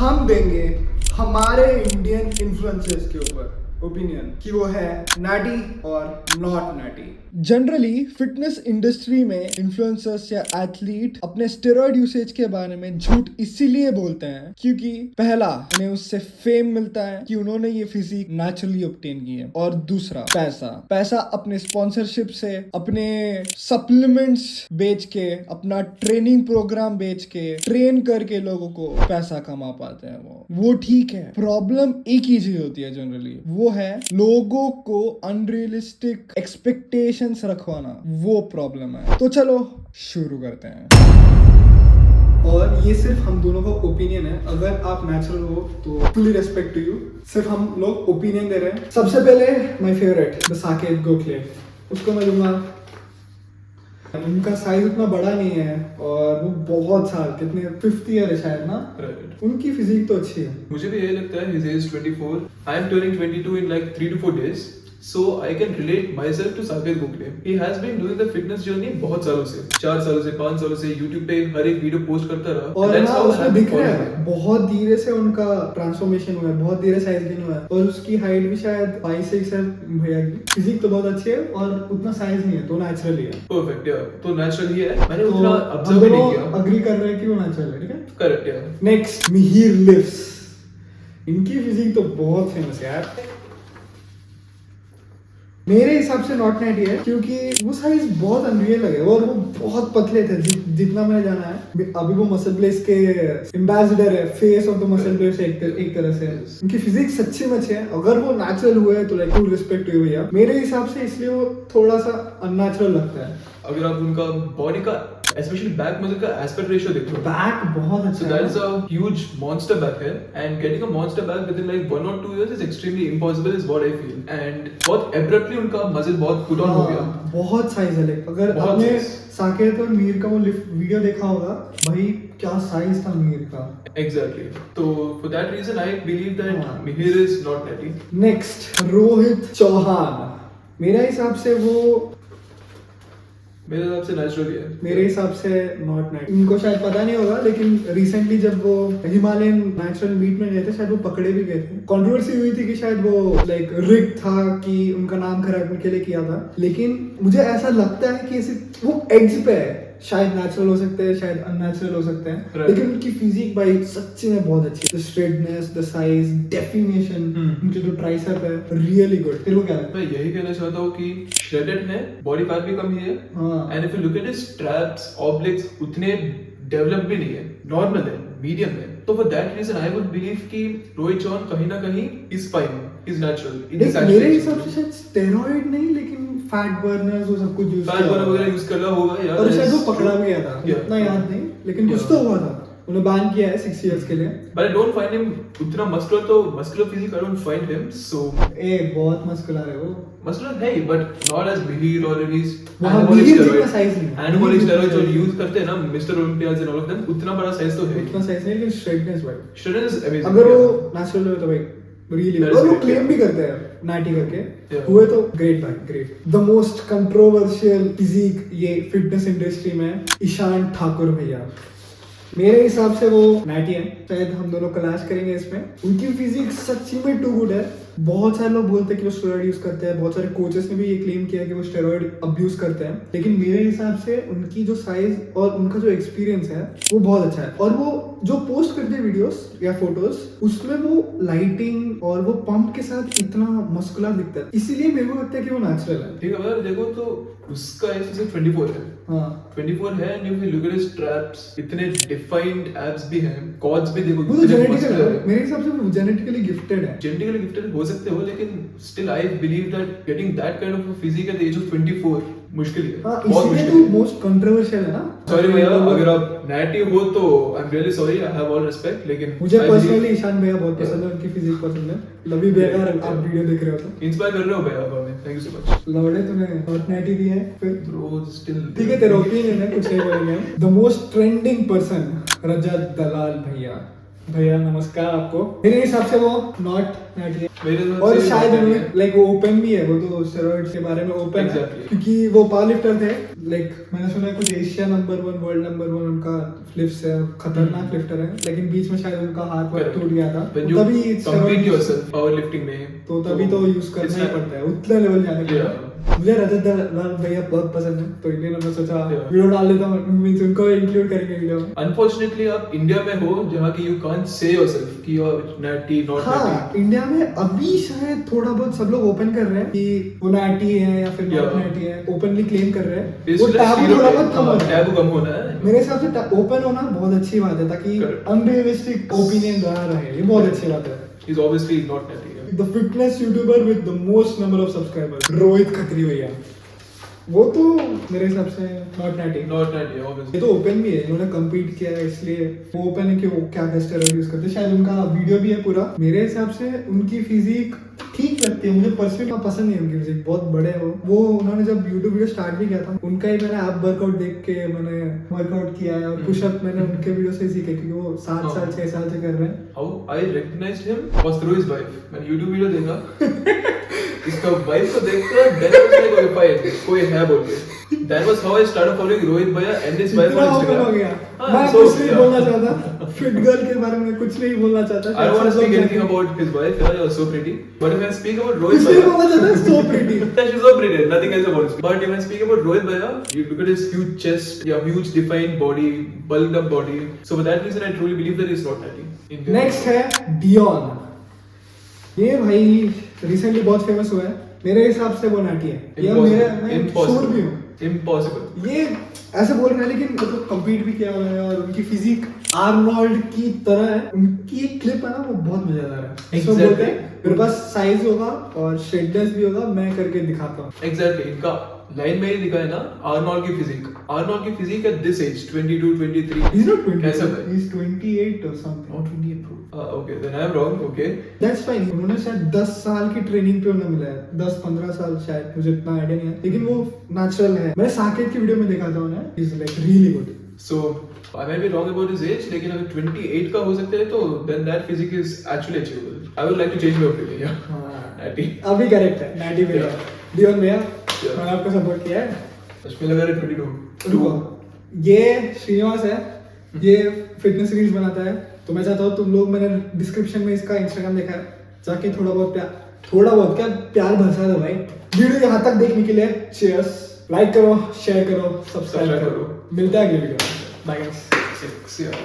हम देंगे हमारे इंडियन इन्फ्लुएंसर्स के ऊपर ओपिनियन कि वो है नैटी और not natty. Generally fitness industry में इन्फ्लुएंसर्स या एथलीट अपने स्टेरॉइड यूसेज के बारे में झूठ इसीलिए बोलते हैं क्योंकि पहला, उन्हें उससे फेम मिलता है कि उन्होंने ये फिजिक नेचुरली ऑब्टेन की है, और दूसरा पैसा अपने स्पॉन्सरशिप से, अपने सप्लीमेंट्स बेच के, अपना ट्रेनिंग प्रोग्राम बेच के, ट्रेन करके लोगों को पैसा कमा पाते हैं। वो ठीक है। प्रॉब्लम एक ही चीज होती है जनरली, वो है लोगों को अनरियलिस्टिक एक्सपेक्टेशंस रखवाना, वो प्रॉब्लम है। तो चलो शुरू करते हैं। और ये सिर्फ हम दोनों का ओपिनियन है, अगर आप नेचुरल हो तो फुली रेस्पेक्ट टू यू, सिर्फ हम लोग ओपिनियन दे रहे हैं। सबसे पहले my favourite the Saket Gokhale, उसको मैं दूंगा। उनका साइज उतना बड़ा नहीं है और वो बहुत साल, कितने 50 ईयर है शायद ना, उनकी फिजिक तो अच्छी है। मुझे भी यही लगता है। His age 24. I am turning 22 in like 3 to 4 days. So I can relate myself to Saket Gokhale. He has been doing the fitness journey बहुत सालों से, 4 सालों से, 5 सालों से YouTube पे हर एक वीडियो पोस्ट करता रहा। और ना उसमें दिख रहा है बहुत धीरे से उनका ट्रांसफॉर्मेशन हुआ है, बहुत धीरे साइज गेन हुआ है, और उसकी हाइट भी शायद 22 है भैया की। फिजिक तो बहुत अच्छी है और उतना साइज नहीं है, तो नेचुरल ही है। परफेक्ट यार, तो नेचुरल ही है। मैंने उतना ऑब्जर्व भी नहीं किया। अग्री कर रहे हैं कि वो नेचुरल है, ठीक है? करेक्ट यार। नेक्स्ट मिहिर लिव्स, इनकी फिजिक तो बहुत फेमस है यार। मेरे हिसाब से नॉट नैटी है क्योंकि वो साइज बहुत अनरियल लगे और वो बहुत पतले थे जितना मैंने जाना है। अभी वो मसल प्लेस के एम्बेसडर है, face of the muscle place एक तरह से। उनकी फिजिक सच्ची में अच्छी है। अगर वो नेचुरल हुए तो लाइक फुल रिस्पेक्ट टू भैया मेरे हिसाब से, इसलिए वो थोड़ा सा अननेचुरल लगता है। अगर आप उनका बॉडी का especially back muscle का aspect ratio देखो, बैक बहुत अच्छा so that is a huge monster back है, and getting a monster back within like 1 or 2 years is extremely impossible is what I feel, and बहुत abruptly उनका muscle बहुत put on हो गया। बहुत साइज है। अगर आपने साकेत और मीर का वो वीडियो देखा होगा, भाई क्या साइज था मीर का। Exactly. तो for that reason I believe that Mihir is not nutty. Next Rohit Chauhan, मेरे हिसाब से वो मेरे हिसाब से नेचुरल है। मेरे हिसाब से नॉट नाइट। इनको शायद पता नहीं होगा लेकिन रिसेंटली जब वो हिमालयन नेचुरल मीट में गए थे, शायद वो पकड़े भी गए थे। कंट्रोवर्सी हुई थी कि शायद वो लाइक रिग था कि उनका नाम खराब के लिए किया था, लेकिन मुझे ऐसा लगता है कि ऐसे वो एड्ज पे है, शायद नेचुरल हो सकते हैं, शायद अननेचुरल हो सकते हैं, लेकिन उनकी फिजिक भाई सच्ची में बहुत अच्छी है। The straightness, the size, definition, उनके जो ट्राइसेप है रियली गुड। तेरे को क्या लगता है? मैं यही कहना चाहता हूँ कि श्रेडेड है, बॉडी फैट भी कम ही है, and if you look at his traps, obliques उतने डेवलप भी नहीं है, नॉर्मल है, मीडियम है। तो for that reason I would believe कि रोहित चौहान कहीं ना कहीं इज फाइन, इज नेचुरल। मेरे हिसाब से शायद स्टेरॉइड नहीं लेकिन फैट बर्नर्स वो सब कुछ यूज वगैरह यूज कर रहा होगा यार, और शायद वो पकड़ा भी गया था, इतना याद नहीं, लेकिन कुछ तो हुआ था। उन्हें बैन किया है 6 इयर्स के लिए। But I don't find him उतना मस्कुलर, तो muscular physique I don't find him so। बहुत मस्कुलर है वो। मस्कुलर है but not as Mihir or his anabolic steroid। Anabolic steroid जो यूज करते हैं ना mister Olympus and all of them, उतना बड़ा साइज तो है। उतना साइज नहीं, लेकिन स्ट्रेटनेस भाई, स्ट्रेटनेस इज अमेजिंग। अगर वो नेचुरल हो तो भाई रियली, और वो क्लेम भी करते हैं नाटी करके हुए तो ग्रेट भाई, great. The most controversial physique ये फिटनेस इंडस्ट्री में ईशान ठाकुर भैया, मेरे हिसाब से वो नाटी है। शायद हम दोनों क्लैश करेंगे इसमें। उनकी फिजिक सच्ची में टू गुड है। बहुत सारे लोग बोलते हैं कि वो स्टेरॉइड यूज करते हैं, बहुत सारे कोचेस ने भी ये क्लेम किया कि वो स्टेरॉइड अब्यूज करते हैं, लेकिन मेरे हिसाब से उनकी जो साइज और उनका जो एक्सपीरियंस है वो बहुत अच्छा है। और वो जो पोस्ट करते हैं वीडियोस या फोटोज, उसमें वो लाइटिंग और वो पंप के साथ इतना मस्कुलर दिखता है, इसीलिए मेरे को लगता है कि वो नेचुरल है। ठीक है, अगर देखो तो उसका एज सिर्फ 24 है। हाँ 24 है, and if you look at his traps, इतने डिफाइंड एब्स भी हैं, क्वाड्स भी देखो, वो तो जेनेटिकल है। मेरे हिसाब से वो जेनेटिकली गिफ्टेड है। जेनेटिकली गिफ्टेड हो सकते हो, लेकिन still I believe that getting that kind of physique at the age of 24 मुश्किल है। बहुत मुश्किल है। मोस्ट कंट्रोवर्शियल है ना। सॉरी भैया, अगर आप नैटी हो तो I am really sorry, I have all respect, लेकिन मुझे पर्सनली ईशान भैया बहुत पसंद है, उनकी फिजिक पसंद है। लवी भैया आप वीडियो देख रहे हो तो इंस्पायर कर रहे हो भैया हमें, थैंक यू सो मच। लौड़े तूने बहुत नैटी दी है फिर ब्रो, स्टिल ठीक है, तेरा ओपिनियन है, कुछ नहीं बोलेंगे हम। द मोस्ट ट्रेंडिंग पर्सन रजत दलाल भैया, भैया नमस्कार आपको। मेरे हिसाब से वो नॉट नाटी है मेरे हिसाब और से शायद not उन्होंने naughty है। लाइक वो ओपन भी है, वो तो स्टेरॉइड्स के बारे में ओपन है Exactly. क्योंकि वो पावर लिफ्टर थे। लाइक मैंने सुना है कुछ एशिया नंबर 1 वर्ल्ड नंबर 1 उनका फ्लिप्स है, खतरनाक लिफ्टर है, लेकिन बीच में शायद उनका हाथ वाथ Correct. टूट गया था When तो you तभी compete steroid yourself powerlifting में तो तभी तो यूज करना it's ही not- पड़ता है उतना लेवल जाने के लिए। Yeah. मुझे रजत लाल भैया बहुत पसंद है तो इसलिए मैंने सोचा Yeah. वीडियो डाल देता हूँ, मींस उनको इंक्लूड करेंगे वीडियो में। Unfortunately आप इंडिया में हो जहाँ की you can't say yourself कि you are natty not हाँ natty। इंडिया में अभी शायद थोड़ा बहुत सब लोग ओपन कर रहे हैं कि वो नाटी है या फिर नॉट Yeah. नाटी है, ओपनली क्लेम कर रहे हैं। It's वो like टैबू थोड़ा बहुत कम होना है। टैबू कम होना है। मेरे हिसाब से ओपन होना बहुत अच्छी बात है ताकि Correct. अनरियलिस्टिक ओपिनियन बना रहे, ये बहुत अच्छी बात है। He's obviously not natty। The fitness YouTuber with the most number of subscribers Rohit Khatri भैया, वो तो मेरे हिसाब से not natty. Not natty obviously। ये तो ओपन भी है, इन्होंने कम्पीट किया है इसलिए वो ओपन है कि वो क्या क्या स्टेरॉइड यूज करते हैं। शायद उनका वीडियो भी है पूरा। मेरे हिसाब से उनकी फिजिक ठीक लगती है, मुझे पर्सनली पसंद नहीं है उनकी फिजिक, बहुत बड़े हैं वो उन्होंने जब यूट्यूब वीडियो स्टार्ट भी किया था उनका ही मैंने ऐप वर्कआउट देख के मैंने वर्कआउट किया है और पुशअप मैंने उनके वीडियो से सीखे क्योंकि वो 7 साल 6 साल से कर रहे हैं। How I recognized him was through his wife। मैंने YouTube वीडियो देखा इसका वाइफ को देखकर then I was like okay fine कोई है बोल के। That was how I started following Rohit भैया and his wife इतना on ओपन हो Instagram। गया, हाँ, मैं so, कुछ नहीं yeah. बोलना चाहता, फिट गर्ल के बारे में कुछ नहीं बोलना चाहता। I don't want to speak anything about his wife, yeah, she was so pretty. But if I speak about कुछ Rohit नहीं Bhaiya, बोलना चाहता, so pretty। yeah, she's so pretty, nothing else about it. But if I speak about Rohit Bhaiya, you look at his huge chest, yeah, huge defined body, bulked up body. So for that reason, I truly believe that he's not natty. Next है Dion. ये भाई recently बहुत famous हुआ है, मेरे हिसाब से वो नाटी है। ये मेरे मैं श्योर भी हूँ। Impossible। ये ऐसे बोल रहे हैं लेकिन मतलब कम्पीट भी किया हुआ है और उनकी फिजिक आर्नोल्ड की तरह है। उनकी एक क्लिप है ना वो बहुत मजेदार है। Exactly. सब बोलते हैं मेरे पास साइज होगा और शेडनेस भी होगा, मैं करके दिखाता हूँ। Exactly, इनका लाइन में ही दिखा है ना आर्नोल्ड की फिजिक। आर्नोल्ड की physique at this age 22 23 He's not 20, कैसा है? he's 28 or something. Not 28 bro। Okay, then I'm wrong। Okay। That's fine। उन्होंने शायद 10 साल की ट्रेनिंग पे उन्हें मिला है, 10-15 साल शायद, मुझे इतना आइडिया नहीं है, लेकिन वो नेचुरल है। मैंने साकेत की वीडियो में देखा था उन्हें, he's like really good। So I might be wrong about his age, लेकिन अगर 28 का हो सकता है तो then that physique is actually achievable। I would like to change my opinion, yeah। हाँ, Natty। अभी करेक्ट है, नाटी भैया। डियोन भैया, मैंने आपको सपोर्ट किया है। उसमें लगा रहे 22। रुको, ये श्रीनिवास है, ये फिटनेस रील्स बनाता है, तो मैं चाहता हूँ तुम लोग, मैंने डिस्क्रिप्शन में इसका इंस्टाग्राम देखा है, जाके थोड़ा बहुत क्या प्यार बरसा दो भाई। वीडियो यहाँ तक देखने के लिए चीयर्स, लाइक करो, शेयर करो, सब्सक्राइब करो। मिलता है अगले वीडियो में, बाय गाइस। Six, yeah।